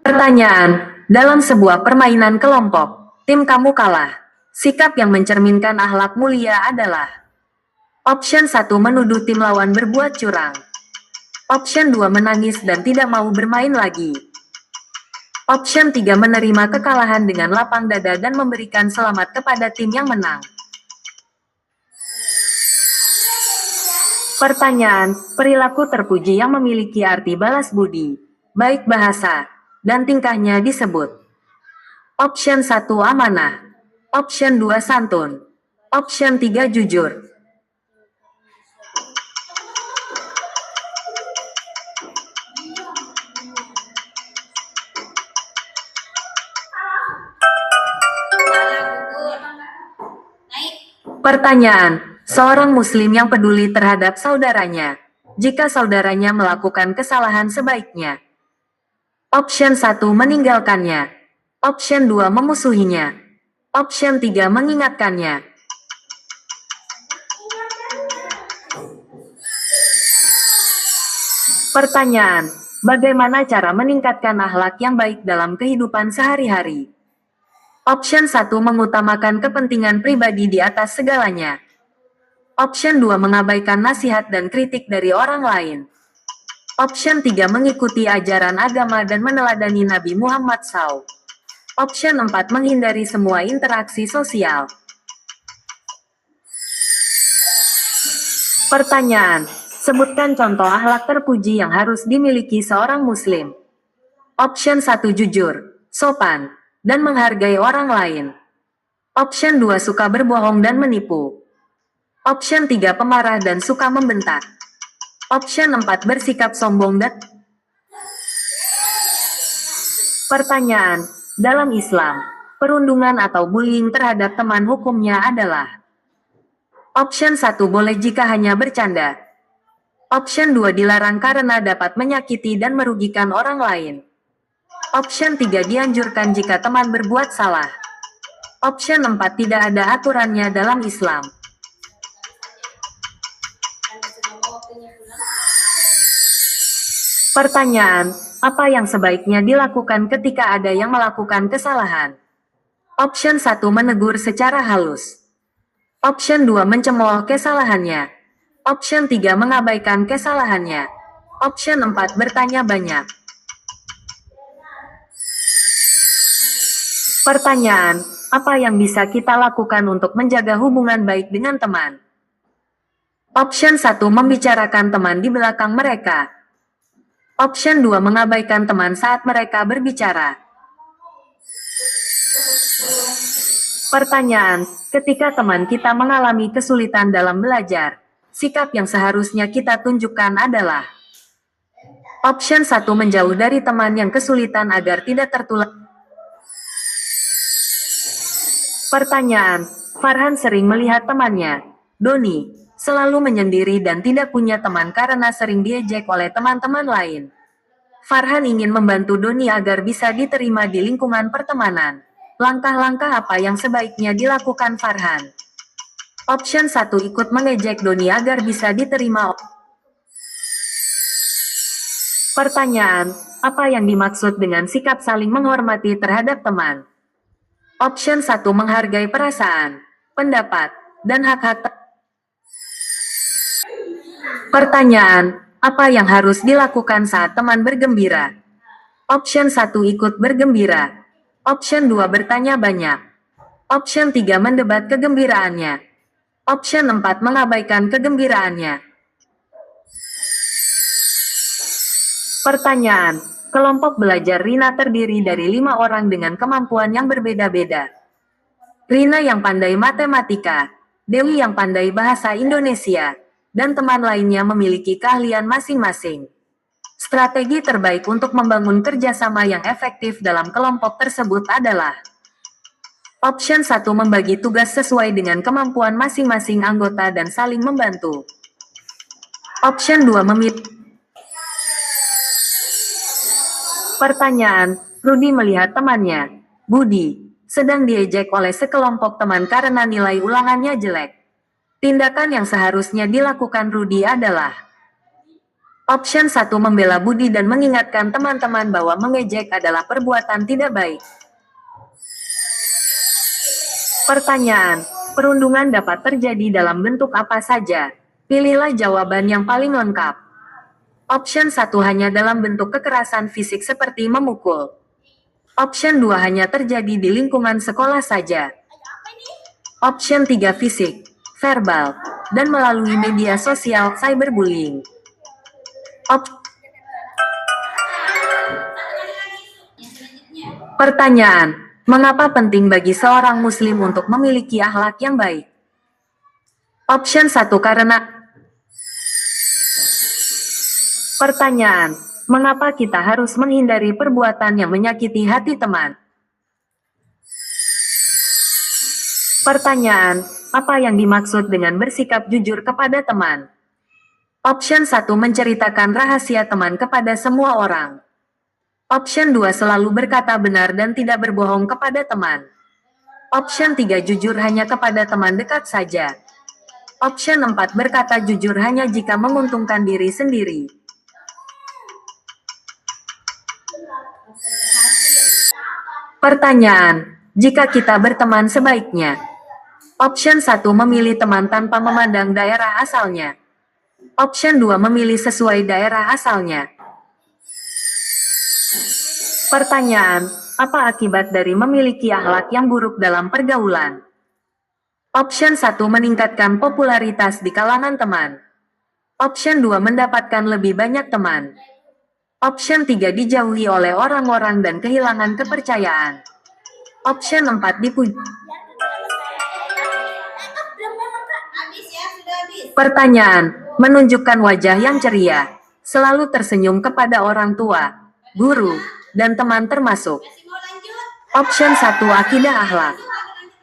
Pertanyaan, dalam sebuah permainan kelompok, tim kamu kalah. Sikap yang mencerminkan akhlak mulia adalah: Option 1 menuduh tim lawan berbuat curang. Option 2 menangis dan tidak mau bermain lagi. Option 3 menerima kekalahan dengan lapang dada dan memberikan selamat kepada tim yang menang. Pertanyaan, perilaku terpuji yang memiliki arti balas budi, baik bahasa, dan tingkahnya disebut: Option 1 amanah. Option 2 santun. Option 3 jujur. Pertanyaan, seorang muslim yang peduli terhadap saudaranya. Jika saudaranya melakukan kesalahan sebaiknya: Option 1 meninggalkannya. Option 2 memusuhinya. Option 3 mengingatkannya. Pertanyaan, bagaimana cara meningkatkan akhlak yang baik dalam kehidupan sehari-hari? Option 1 mengutamakan kepentingan pribadi di atas segalanya. Option 2 mengabaikan nasihat dan kritik dari orang lain. Option 3 mengikuti ajaran agama dan meneladani Nabi Muhammad SAW. Option 4 menghindari semua interaksi sosial. Pertanyaan, sebutkan contoh akhlak terpuji yang harus dimiliki seorang muslim. Option 1 jujur, sopan, dan menghargai orang lain. Option 2 suka berbohong dan menipu. Option 3 pemarah dan suka membentak. Option 4 bersikap sombong dan... Pertanyaan, dalam Islam, perundungan atau bullying terhadap teman hukumnya adalah: Option 1 boleh jika hanya bercanda. Option 2 dilarang karena dapat menyakiti dan merugikan orang lain. Option 3 dianjurkan jika teman berbuat salah. Option 4 tidak ada aturannya dalam Islam. Pertanyaan, apa yang sebaiknya dilakukan ketika ada yang melakukan kesalahan? Option 1 menegur secara halus. Option 2 mencemooh kesalahannya. Option 3 mengabaikan kesalahannya. Option 4 bertanya banyak. Pertanyaan, apa yang bisa kita lakukan untuk menjaga hubungan baik dengan teman? Option 1 membicarakan teman di belakang mereka. Option 2 mengabaikan teman saat mereka berbicara. Pertanyaan, ketika teman kita mengalami kesulitan dalam belajar, sikap yang seharusnya kita tunjukkan adalah: Option 1 menjauh dari teman yang kesulitan agar tidak tertular. Pertanyaan, Farhan sering melihat temannya, Doni, selalu menyendiri dan tidak punya teman karena sering diejek oleh teman-teman lain. Farhan ingin membantu Doni agar bisa diterima di lingkungan pertemanan. Langkah-langkah apa yang sebaiknya dilakukan Farhan? Option 1 ikut mengejek Doni agar bisa diterima. Pertanyaan, apa yang dimaksud dengan sikap saling menghormati terhadap teman? Option 1 menghargai perasaan, pendapat, dan hak-hak. Pertanyaan, apa yang harus dilakukan saat teman bergembira? Option 1 ikut bergembira. Option 2 bertanya banyak. Option 3 mendebat kegembiraannya. Option 4 mengabaikan kegembiraannya. Pertanyaan, kelompok belajar Rina terdiri dari 5 orang dengan kemampuan yang berbeda-beda. Rina yang pandai matematika, Dewi yang pandai bahasa Indonesia, dan teman lainnya memiliki keahlian masing-masing. Strategi terbaik untuk membangun kerjasama yang efektif dalam kelompok tersebut adalah: Option 1 membagi tugas sesuai dengan kemampuan masing-masing anggota dan saling membantu. Option 2 memilih. Pertanyaan, Rudi melihat temannya, Budi, sedang diejek oleh sekelompok teman karena nilai ulangannya jelek. Tindakan yang seharusnya dilakukan Rudy adalah Option 1 membela Budi dan mengingatkan teman-teman bahwa mengejek adalah perbuatan tidak baik. Pertanyaan, perundungan dapat terjadi dalam bentuk apa saja? Pilihlah jawaban yang paling lengkap. Option 1 hanya dalam bentuk kekerasan fisik seperti memukul. Option 2 hanya terjadi di lingkungan sekolah saja. Option 3 fisik, verbal, dan melalui media sosial cyberbullying. Pertanyaan, mengapa penting bagi seorang muslim untuk memiliki akhlak yang baik? Option 1 karena Pertanyaan, mengapa kita harus menghindari perbuatan yang menyakiti hati teman? Pertanyaan, apa yang dimaksud dengan bersikap jujur kepada teman? Option 1 menceritakan rahasia teman kepada semua orang. Option 2 selalu berkata benar dan tidak berbohong kepada teman. Option 3 jujur hanya kepada teman dekat saja. Option 4 berkata jujur hanya jika menguntungkan diri sendiri. Pertanyaan, jika kita berteman sebaiknya. Option 1 memilih teman tanpa memandang daerah asalnya. Option 2 memilih sesuai daerah asalnya. Pertanyaan, apa akibat dari memiliki akhlak yang buruk dalam pergaulan? Option 1 meningkatkan popularitas di kalangan teman. Option 2 mendapatkan lebih banyak teman. Option 3 dijauhi oleh orang-orang dan kehilangan kepercayaan. Option 4 dipuji. Pertanyaan, menunjukkan wajah yang ceria, selalu tersenyum kepada orang tua, guru, dan teman termasuk. Option 1 akidah akhlak.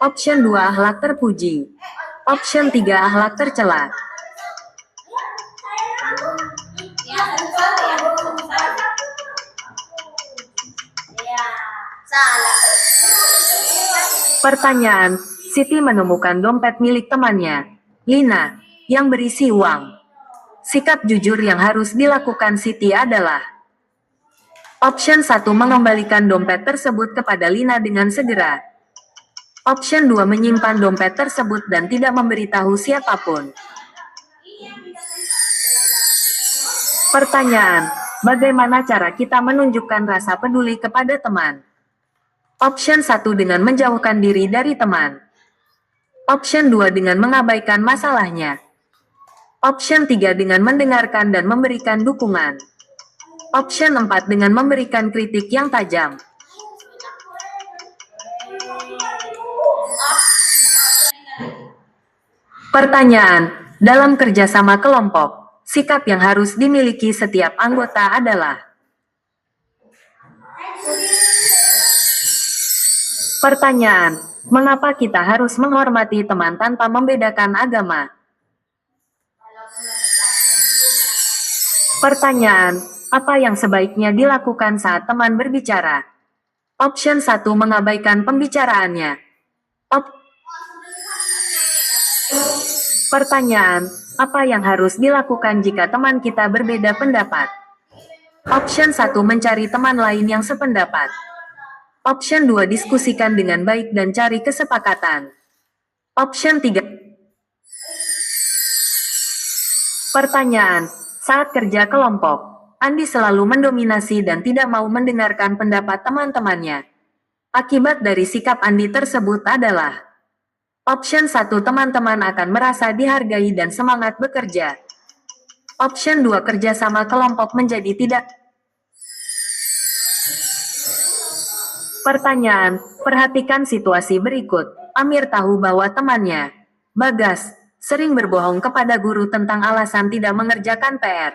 Option 2 akhlak terpuji. Option 3 akhlak tercela. Pertanyaan, Siti menemukan dompet milik temannya, Lina, yang berisi uang. Sikap jujur yang harus dilakukan Siti adalah Option 1 mengembalikan dompet tersebut kepada Lina dengan segera. Option 2 menyimpan dompet tersebut dan tidak memberitahu siapapun. Pertanyaan, bagaimana cara kita menunjukkan rasa peduli kepada teman? Option 1 dengan menjauhkan diri dari teman. Option 2 dengan mengabaikan masalahnya. Option 3 dengan mendengarkan dan memberikan dukungan. Option 4 dengan memberikan kritik yang tajam. Pertanyaan, dalam kerjasama kelompok, sikap yang harus dimiliki setiap anggota adalah Pertanyaan, mengapa kita harus menghormati teman tanpa membedakan agama? Pertanyaan, apa yang sebaiknya dilakukan saat teman berbicara? Option 1 mengabaikan pembicaraannya. Pertanyaan, apa yang harus dilakukan jika teman kita berbeda pendapat? Option 1 mencari teman lain yang sependapat. Option 2 diskusikan dengan baik dan cari kesepakatan. Option 3 Pertanyaan, saat kerja kelompok, Andi selalu mendominasi dan tidak mau mendengarkan pendapat teman-temannya. Akibat dari sikap Andi tersebut adalah Option 1 teman-teman akan merasa dihargai dan semangat bekerja. Option 2 kerjasama kelompok menjadi tidak. Pertanyaan, perhatikan situasi berikut. Amir tahu bahwa temannya, Bagas, sering berbohong kepada guru tentang alasan tidak mengerjakan PR.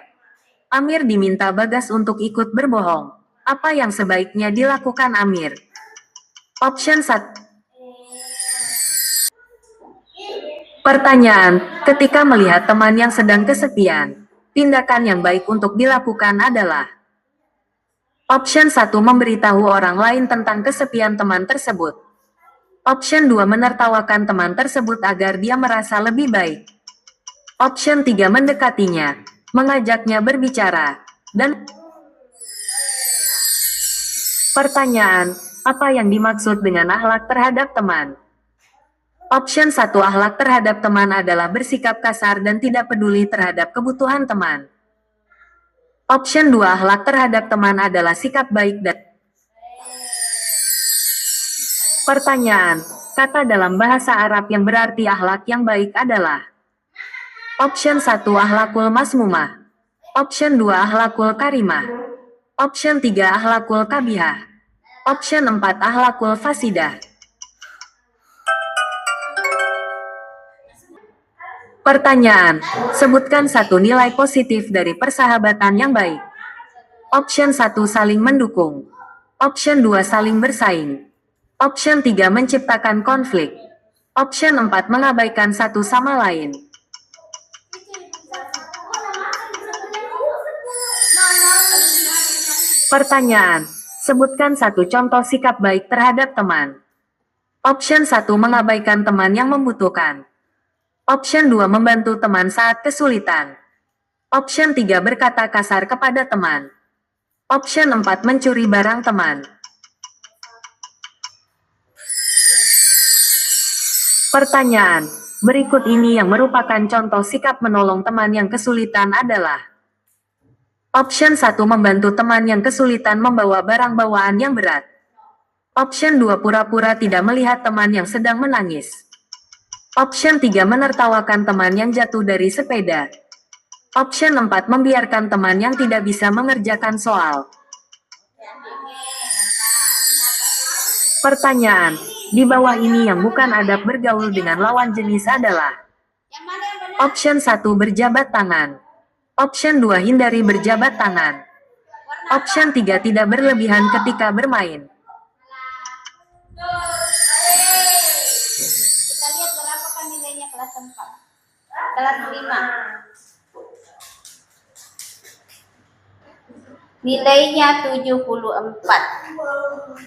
Amir diminta Bagas untuk ikut berbohong. Apa yang sebaiknya dilakukan Amir? Option 1. Pertanyaan, ketika melihat teman yang sedang kesepian, tindakan yang baik untuk dilakukan adalah Option 1 memberitahu orang lain tentang kesepian teman tersebut. Option 2 menertawakan teman tersebut agar dia merasa lebih baik. Option 3 mendekatinya, mengajaknya berbicara, dan pertanyaan, apa yang dimaksud dengan akhlak terhadap teman? Option 1 akhlak terhadap teman adalah bersikap kasar dan tidak peduli terhadap kebutuhan teman. Option 2 akhlak terhadap teman adalah sikap baik dan pertanyaan, kata dalam bahasa Arab yang berarti akhlak yang baik adalah Option 1 akhlakul masmumah. Option 2 akhlakul karimah. Option 3 akhlakul kabihah. Option 4 akhlakul fasidah. Pertanyaan, sebutkan satu nilai positif dari persahabatan yang baik. Option 1 saling mendukung. Option 2 saling bersaing. Option 3 menciptakan konflik. Option 4 mengabaikan satu sama lain. Pertanyaan, sebutkan satu contoh sikap baik terhadap teman. Option 1 mengabaikan teman yang membutuhkan. Option 2 membantu teman saat kesulitan. Option 3 berkata kasar kepada teman. Option 4 mencuri barang teman. Pertanyaan, berikut ini yang merupakan contoh sikap menolong teman yang kesulitan adalah Option 1 membantu teman yang kesulitan membawa barang bawaan yang berat. Option 2 pura-pura tidak melihat teman yang sedang menangis. Option 3 menertawakan teman yang jatuh dari sepeda. Option 4 membiarkan teman yang tidak bisa mengerjakan soal. Pertanyaan, di bawah ini yang bukan adab bergaul dengan lawan jenis adalah Option 1 berjabat tangan. Option 2 hindari berjabat tangan. Option 3 tidak berlebihan ketika bermain. Kita lihat berapa kan nilainya kelas 4. Kelas 5. Nilainya 74.